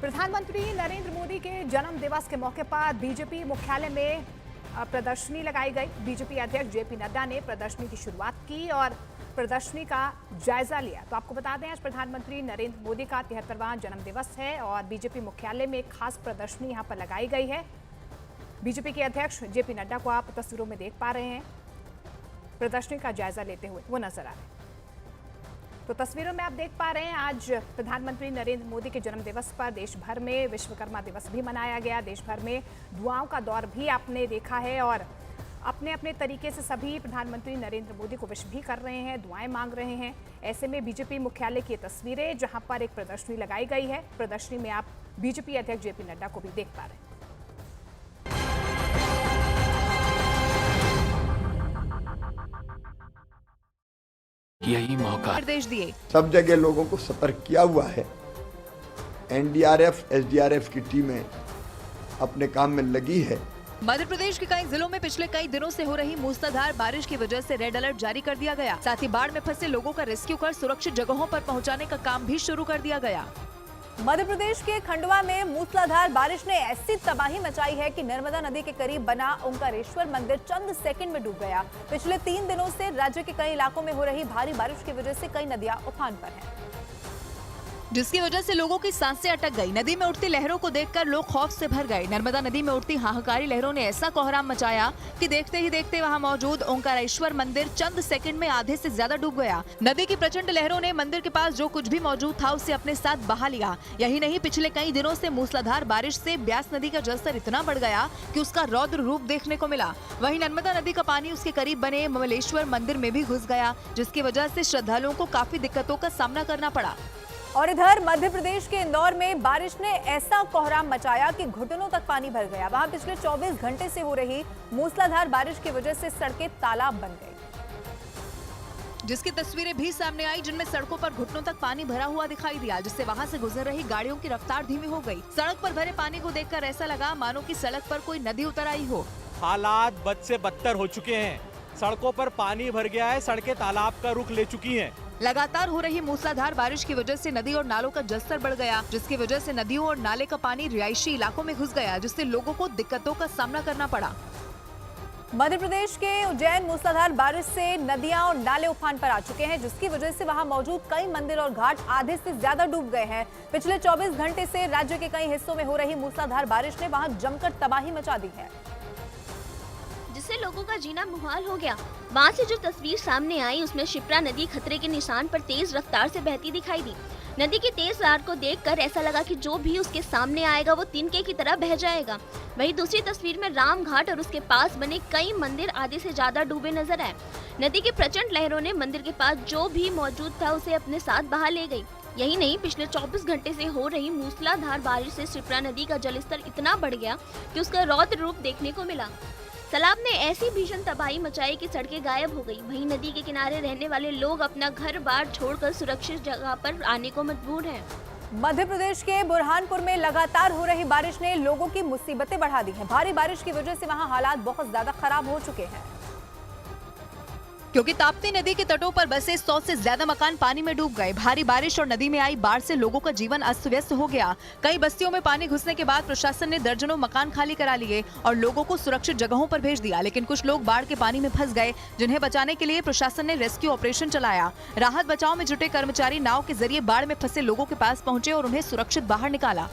प्रधानमंत्री नरेंद्र मोदी के जन्म दिवस के मौके पर बीजेपी मुख्यालय में प्रदर्शनी लगाई गई। बीजेपी अध्यक्ष जेपी नड्डा ने प्रदर्शनी की शुरुआत की और प्रदर्शनी का जायजा लिया। तो आपको बता दें, आज प्रधानमंत्री नरेंद्र मोदी का 73वां जन्म दिवस है और बीजेपी मुख्यालय में एक खास प्रदर्शनी यहां पर लगाई गई है। बीजेपी के अध्यक्ष जेपी नड्डा को आप तस्वीरों में देख पा रहे हैं, प्रदर्शनी का जायजा लेते हुए वो नजर आ रहे हैं। तो तस्वीरों में आप देख पा रहे हैं, आज प्रधानमंत्री नरेंद्र मोदी के जन्म दिवस पर देश भर में विश्वकर्मा दिवस भी मनाया गया। देश भर में दुआओं का दौर भी आपने देखा है और अपने अपने तरीके से सभी प्रधानमंत्री नरेंद्र मोदी को विश भी कर रहे हैं, दुआएं मांग रहे हैं। ऐसे में बीजेपी मुख्यालय की तस्वीरें जहां पर एक प्रदर्शनी लगाई गई है, प्रदर्शनी में आप बीजेपी अध्यक्ष जेपी नड्डा को भी देख पा रहे हैं। यही मौका निर्देश दिए। सब जगह लोगों को सतर्क किया हुआ है। एनडीआरएफ, एसडीआरएफ की टीमें अपने काम में लगी है। मध्य प्रदेश के कई जिलों में पिछले कई दिनों से हो रही मूसलाधार बारिश की वजह से रेड अलर्ट जारी कर दिया गया। साथ ही बाढ़ में फंसे लोगों का रेस्क्यू कर सुरक्षित जगहों पर पहुंचाने का काम भी शुरू कर दिया गया। मध्य प्रदेश के खंडवा में मूसलाधार बारिश ने ऐसी तबाही मचाई है कि नर्मदा नदी के करीब बना ओंकारेश्वर मंदिर चंद सेकंड में डूब गया। पिछले 3 दिनों से राज्य के कई इलाकों में हो रही भारी बारिश की वजह से कई नदियां उफान पर हैं, जिसकी वजह से लोगों की सांसें अटक गई। नदी में उठती लहरों को देखकर लोग खौफ से भर गए। नर्मदा नदी में उठती हाहाकारी लहरों ने ऐसा कोहराम मचाया कि देखते ही देखते वहां मौजूद ओंकारेश्वर मंदिर चंद सेकंड में आधे से ज्यादा डूब गया। नदी की प्रचंड लहरों ने मंदिर के पास जो कुछ भी मौजूद था उसे अपने साथ बहा लिया। यही नहीं, पिछले कई दिनों से मूसलाधार बारिश से ब्यास नदी का जलस्तर इतना बढ़ गया कि उसका रौद्र रूप देखने को मिला। वहीं नर्मदा नदी का पानी उसके करीब बने ममलेश्वर मंदिर में भी घुस गया, जिसकी वजह से श्रद्धालुओं को काफी दिक्कतों का सामना करना पड़ा। और इधर मध्य प्रदेश के इंदौर में बारिश ने ऐसा कोहराम मचाया कि घुटनों तक पानी भर गया। वहां पिछले 24 घंटे से हो रही मूसलाधार बारिश की वजह से सड़कें तालाब बन गई, जिसकी तस्वीरें भी सामने आई, जिनमें सड़कों पर घुटनों तक पानी भरा हुआ दिखाई दिया, जिससे वहां से गुजर रही गाड़ियों की रफ्तार धीमी हो गई। सड़क पर भरे पानी को देखकर ऐसा लगा मानो कि सड़क पर कोई नदी उतर आई हो। हालात बद से बदतर हो चुके हैं। सड़कों पर पानी भर गया है, सड़कें तालाब का रुख ले चुकी हैं। लगातार हो रही मूसलाधार बारिश की वजह से नदी और नालों का जलस्तर बढ़ गया, जिसकी वजह से नदियों और नाले का पानी रिहायशी इलाकों में घुस गया, जिससे लोगों को दिक्कतों का सामना करना पड़ा। मध्य प्रदेश के उज्जैन मूसलाधार बारिश से नदियां और नाले उफान पर आ चुके हैं, जिसकी वजह से वहां मौजूद कई मंदिर और घाट आधे से ज्यादा डूब गए हैं। पिछले 24 घंटे से राज्य के कई हिस्सों में हो रही मूसलाधार बारिश ने वहां जमकर तबाही मचा दी है, जिससे लोगों का जीना मुहाल हो गया। वहाँ से जो तस्वीर सामने आई उसमें शिप्रा नदी खतरे के निशान पर तेज रफ्तार से बहती दिखाई दी। नदी की तेज रफ्तार को देखकर ऐसा लगा कि जो भी उसके सामने आएगा वो तिनके की तरह बह जाएगा। वहीं दूसरी तस्वीर में राम घाट और उसके पास बने कई मंदिर आधे से ज्यादा डूबे नजर आए। नदी की प्रचंड लहरों ने मंदिर के पास जो भी मौजूद था उसे अपने साथ बहा ले गई। यही नहीं, पिछले 24 घंटे से हो रही मूसलाधार बारिश से शिप्रा नदी का जलस्तर इतना बढ़ गया कि उसका रौद्र रूप देखने को मिला। सैलाब ने ऐसी भीषण तबाही मचाई कि सड़कें गायब हो गई। वहीं नदी के किनारे रहने वाले लोग अपना घर बार छोड़कर सुरक्षित जगह पर आने को मजबूर हैं। मध्य प्रदेश के बुरहानपुर में लगातार हो रही बारिश ने लोगों की मुसीबतें बढ़ा दी हैं। भारी बारिश की वजह से वहां हालात बहुत ज्यादा खराब हो चुके हैं, क्योंकि ताप्ती नदी के तटों पर बसे 100 से ज्यादा मकान पानी में डूब गए। भारी बारिश और नदी में आई बाढ़ से लोगों का जीवन अस्त व्यस्त हो गया। कई बस्तियों में पानी घुसने के बाद प्रशासन ने दर्जनों मकान खाली करा लिए और लोगों को सुरक्षित जगहों पर भेज दिया, लेकिन कुछ लोग बाढ़ के पानी में फंस गए, जिन्हें बचाने के लिए प्रशासन ने रेस्क्यू ऑपरेशन चलाया। राहत बचाव में जुटे कर्मचारी नाव के जरिए बाढ़ में फंसे लोगों के पास पहुंचे और उन्हें सुरक्षित बाहर निकाला।